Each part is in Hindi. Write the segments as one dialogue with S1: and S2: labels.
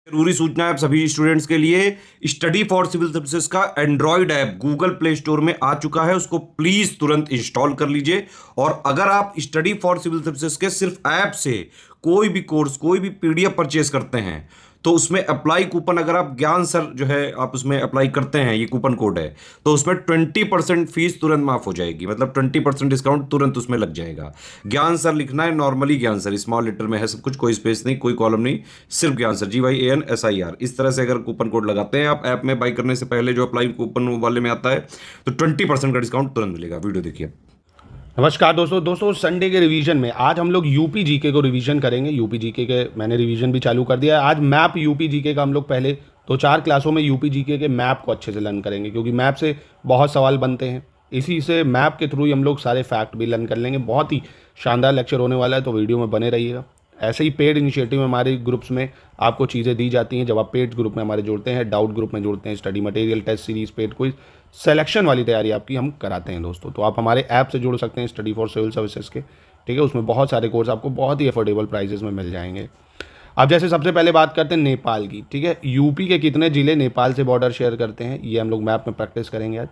S1: जरूरी सूचना है आप सभी स्टूडेंट्स के लिए। स्टडी फॉर सिविल सर्विसेज का Android app Google play store में आ चुका है, उसको प्लीज तुरंत इंस्टॉल कर लीजिए। और अगर आप स्टडी फॉर सिविल सर्विसेज के सिर्फ ऐप से कोई भी कोर्स, कोई भी पीडीएफ परचेज करते हैं तो उसमें अप्लाई कूपन, अगर आप ज्ञान सर जो है आप उसमें अप्लाई करते हैं, ये कूपन कोड है, तो उसमें 20% फीस तुरंत माफ हो जाएगी। मतलब 20% डिस्काउंट तुरंत उसमें लग जाएगा। ज्ञान सर लिखना है, नॉर्मली ज्ञान सर स्मॉल लेटर में है सब कुछ, कोई स्पेस नहीं, कोई कॉलम नहीं, सिर्फ ज्ञान सर GYANSIR। इस तरह से अगर कूपन कोड लगाते हैं आप ऐप में बाई करने से पहले, जो अप्लाई कूपन वाले में आता है, तो 20% का डिस्काउंट तुरंत मिलेगा। वीडियो देखिए।
S2: नमस्कार दोस्तों संडे के रिवीजन में आज हम लोग यूपी जीके को रिवीजन करेंगे। यूपी जीके के मैंने रिवीजन भी चालू कर दिया है। आज मैप यूपी जीके का हम लोग पहले 2-4 क्लासों में यूपी जीके के मैप को अच्छे से लर्न करेंगे, क्योंकि मैप से बहुत सवाल बनते हैं। इसी से मैप के थ्रू ही हम लोग सारे फैक्ट भी लर्न कर लेंगे। बहुत ही शानदार लेक्चर होने वाला है, तो वीडियो में बने रहिएगा। ऐसे ही पेड इनिशिएटिव में हमारे ग्रुप्स में आपको चीज़ें दी जाती हैं। जब आप पेड ग्रुप में हमारे जुड़ते हैं, डाउट ग्रुप में जुड़ते हैं, study material, test series, paid quiz, selection वाली तैयारी आपकी हम कराते हैं दोस्तों। तो आप हमारे ऐप से जुड़ सकते हैं, स्टडी फॉर सिविल सर्विसेज के, ठीक है। उसमें बहुत सारे कोर्स आपको बहुत ही अफोर्डेबल प्राइजेस में मिल जाएंगे। अब जैसे सबसे पहले बात करते हैं नेपाल की, ठीक है। यूपी के कितने ज़िले नेपाल से बॉर्डर शेयर करते हैं, ये हम लोग मैप में प्रैक्टिस करेंगे आज।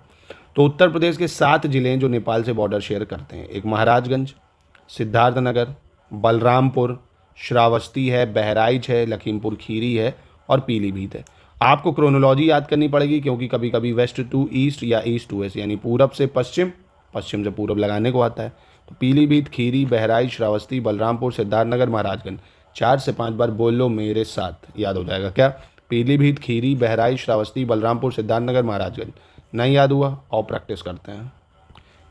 S2: तो उत्तर प्रदेश के 7 ज़िले हैं जो नेपाल से बॉर्डर शेयर करते हैं। एक महाराजगंज, सिद्धार्थनगर, बलरामपुर, श्रावस्ती है, बहराइच है, लखीमपुर खीरी है और पीलीभीत है। आपको क्रोनोलॉजी याद करनी पड़ेगी, क्योंकि कभी कभी वेस्ट टू ईस्ट या ईस्ट टू वेस्ट, यानी पूरब से पश्चिम, पश्चिम से पूरब लगाने को आता है। तो पीलीभीत, खीरी, बहराइच, श्रावस्ती, बलरामपुर, सिद्धार्थनगर, महाराजगंज, 4 से 5 बार बोल लो मेरे साथ, याद हो जाएगा। क्या? पीलीभीत, खीरी, बहराइच, श्रावस्ती, बलरामपुर, सिद्धार्थनगर, महाराजगंज। नहीं याद हुआ? और प्रैक्टिस करते हैं।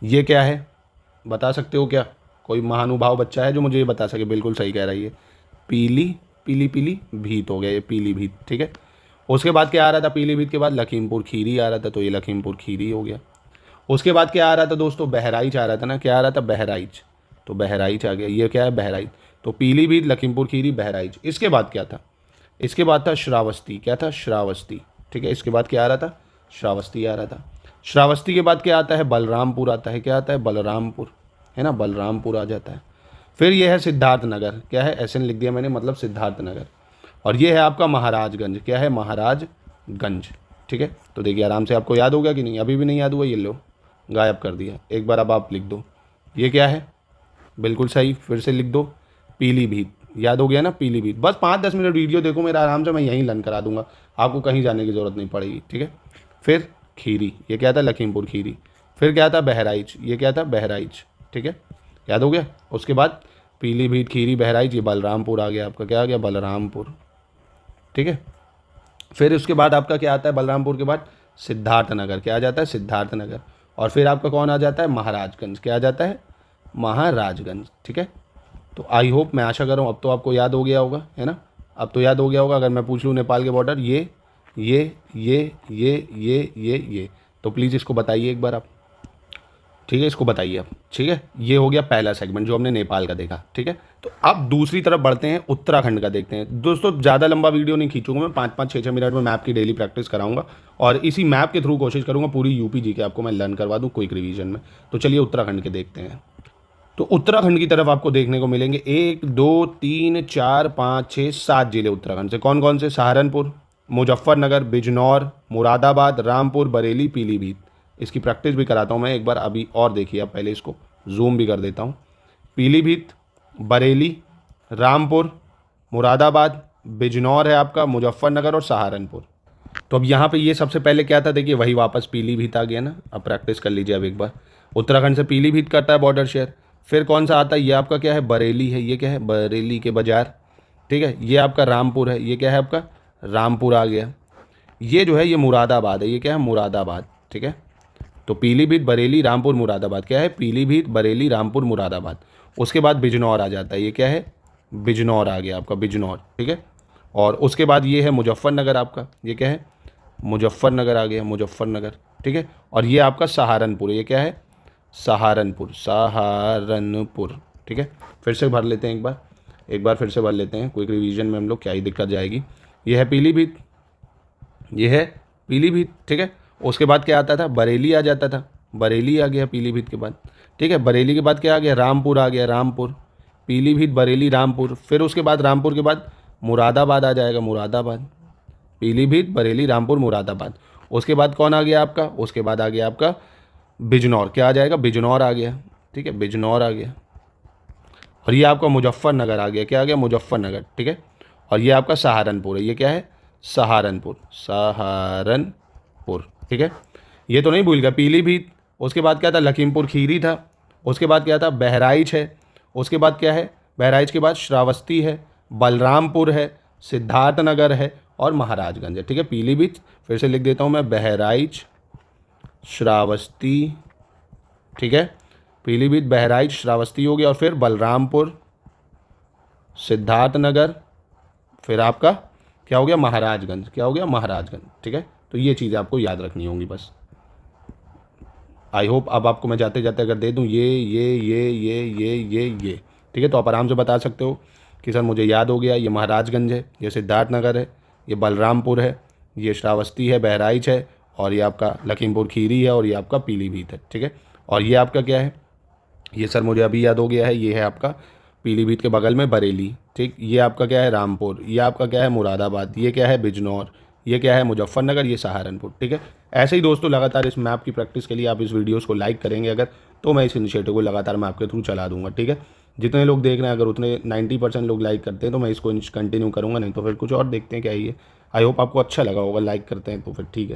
S2: ये क्या है बता सकते हो क्या? कोई महानुभाव बच्चा है जो मुझे ये बता सके? बिल्कुल सही कह रही है, पीली भीत हो गया, ये पीलीभीत, ठीक है। उसके बाद क्या आ रहा था? पीलीभीत के बाद लखीमपुर खीरी आ रहा था, तो ये लखीमपुर खीरी हो गया। उसके बाद क्या आ रहा था दोस्तों? बहराइच आ रहा था ना। क्या आ रहा था? बहराइच, तो बहराइच आ गया। ये क्या है? बहराइच। तो पीलीभीत, लखीमपुर खीरी, बहराइच। इसके बाद क्या था? इसके बाद था श्रावस्ती। क्या था? श्रावस्ती, ठीक है। इसके बाद क्या आ रहा था? श्रावस्ती आ रहा था। श्रावस्ती के बाद क्या आता है? बलरामपुर आता है। क्या आता है? बलरामपुर, है ना, बलरामपुर आ जाता है। फिर ये है सिद्धार्थनगर। क्या है? SN लिख दिया मैंने, मतलब सिद्धार्थनगर। और ये है आपका महाराजगंज। क्या है? महाराजगंज, ठीक है। तो देखिए आराम से आपको याद हो गया कि नहीं? अभी भी नहीं याद हुआ? ये लो, गायब कर दिया। एक बार अब आप लिख दो, ये क्या है? बिल्कुल सही, फिर से लिख दो, पीलीभीत। याद हो गया ना? पीलीभीत। बस 5-10 मिनट वीडियो देखो मेरा, आराम से मैं यहीं लर्न करा दूंगा, आपको कहीं जाने की ज़रूरत नहीं पड़ेगी, ठीक है। फिर खीरी, ये क्या था? लखीमपुर खीरी। फिर क्या था? बहराइच, ये क्या था? बहराइच, ठीक है। याद हो गया? उसके बाद पीलीभीत, खीरी, बहराइच, ये बलरामपुर आ गया आपका। क्या आ गया? बलरामपुर, ठीक है। फिर उसके बाद आपका क्या आता है? बलरामपुर के बाद सिद्धार्थनगर। क्या आ जाता है? सिद्धार्थनगर। और फिर आपका कौन आ जाता है? महाराजगंज। क्या आ जाता है? महाराजगंज, ठीक है। तो आई होप, मैं आशा कर रहा हूँ अब तो आपको याद हो गया होगा, है ना। अब तो याद हो गया होगा। अगर मैं पूछ लूँ नेपाल के बॉर्डर ये, तो प्लीज़ इसको बताइए एक बार आप, ठीक है। इसको बताइए आप, ठीक है। ये हो गया पहला सेगमेंट जो हमने नेपाल का देखा, ठीक है। तो अब दूसरी तरफ बढ़ते हैं, उत्तराखंड का देखते हैं दोस्तों। ज़्यादा लंबा वीडियो नहीं खींचूंगा मैं, 5-5, 6-6 मिनट में मैप की डेली प्रैक्टिस कराऊंगा, और इसी मैप के थ्रू कोशिश करूंगा पूरी यूपी जी के आपको मैं लर्न करवा दूं क्विक रिवीजन में। तो चलिए उत्तराखंड के देखते हैं। तो उत्तराखंड की तरफ आपको देखने को मिलेंगे 1, 2, 3, 4, 5, 6, 7 जिले उत्तराखंड से। कौन कौन से? सहारनपुर, मुजफ्फरनगर, बिजनौर, मुरादाबाद, रामपुर, बरेली, पीलीभीत। इसकी प्रैक्टिस भी कराता हूँ मैं एक बार अभी, और देखिए आप पहले इसको जूम भी कर देता हूँ। पीलीभीत, बरेली, रामपुर, मुरादाबाद, बिजनौर है आपका, मुजफ्फरनगर और सहारनपुर। तो अब यहाँ पे ये सबसे पहले क्या था? देखिए वही वापस पीलीभीत आ गया ना। अब प्रैक्टिस कर लीजिए अब एक बार। उत्तराखंड से पीलीभीत करता है बॉर्डर शेयर। फिर कौन सा आता है? ये आपका क्या है? बरेली है। ये क्या है? बरेली के बाजार, ठीक है। ये आपका रामपुर है। ये क्या है आपका? रामपुर आ गया। ये जो है ये मुरादाबाद है। ये क्या है? मुरादाबाद, ठीक है। तो पीलीभीत, बरेली, रामपुर, मुरादाबाद। क्या है? पीलीभीत, बरेली, रामपुर, मुरादाबाद। उसके बाद बिजनौर आ जाता है। ये क्या है? बिजनौर आ गया आपका, बिजनौर, ठीक है। और उसके बाद ये है मुजफ्फरनगर आपका। ये क्या है? मुजफ्फरनगर आ गया, मुजफ्फरनगर, ठीक है। और ये आपका सहारनपुर। ये क्या है? सहारनपुर, सहारनपुर, ठीक है। फिर से भर लेते हैं एक बार फिर से भर लेते हैं क्विक रिवीजन में हम लोग, क्या ही दिक्कत जाएगी। ये है पीलीभीत, ये है पीलीभीत, ठीक है। उसके बाद क्या आता था? बरेली आ जाता था। बरेली आ गया पीलीभीत के बाद, ठीक है। बरेली के बाद क्या आ गया? रामपुर आ गया, रामपुर। पीलीभीत, बरेली, रामपुर। फिर उसके बाद रामपुर के बाद मुरादाबाद आ जाएगा, मुरादाबाद, पीलीभीत, बरेली, रामपुर, मुरादाबाद। उसके बाद कौन आ गया आपका, उसके बाद आ गया आपका बिजनौर। क्या आ जाएगा, बिजनौर आ गया, ठीक है, बिजनौर आ गया। और ये आपका मुजफ्फरनगर आ गया, क्या आ गया, मुजफ्फरनगर, ठीक है। और ये आपका सहारनपुर है, ये क्या है, सहारनपुर, सहारनपुर, ठीक है। ये तो नहीं भूल गया पीलीभीत। उसके बाद क्या था, लखीमपुर खीरी था। उसके बाद क्या था, बहराइच है। उसके बाद क्या है, बहराइच के बाद श्रावस्ती है, बलरामपुर है, सिद्धार्थनगर है और महाराजगंज है, ठीक है। पीलीभीत फिर से लिख देता हूँ मैं, बहराइच, श्रावस्ती, ठीक है, पीलीभीत, बहराइच, श्रावस्ती हो गया, और फिर बलरामपुर, सिद्धार्थनगर, फिर आपका क्या हो गया, महाराजगंज, क्या हो गया, महाराजगंज, ठीक है। तो ये चीज़ें आपको याद रखनी होंगी बस। आई होप अब आपको मैं जाते जाते अगर दे दूँ ये, ठीक है, तो आप आराम से बता सकते हो कि सर मुझे याद हो गया, ये महाराजगंज है, ये सिद्धार्थनगर है, ये बलरामपुर है, ये श्रावस्ती है, बहराइच है, और ये आपका लखीमपुर खीरी है, और ये आपका पीलीभीत है, ठीक है। और ये आपका क्या है, ये सर मुझे अभी याद हो गया है, ये है आपका पीलीभीत के बगल में बरेली, ठीक। ये आपका क्या है, रामपुर। ये आपका क्या है, मुरादाबाद। ये क्या है, बिजनौर। ये क्या है, मुजफ्फरनगर। ये सहारनपुर, ठीक है। ऐसे ही दोस्तों लगातार इस मैप की प्रैक्टिस के लिए आप इस वीडियोस को लाइक करेंगे अगर, तो मैं इस इनिशिएटिव को लगातार मैं आपके थ्रू चला दूंगा, ठीक है। जितने लोग देख रहे हैं अगर उतने 90% लोग लाइक करते हैं तो मैं इसको कंटिन्यू करूँगा, नहीं तो फिर कुछ और देखते हैं क्या है ये। आई होप आपको अच्छा लगा होगा, लाइक करते हैं तो फिर ठीक है।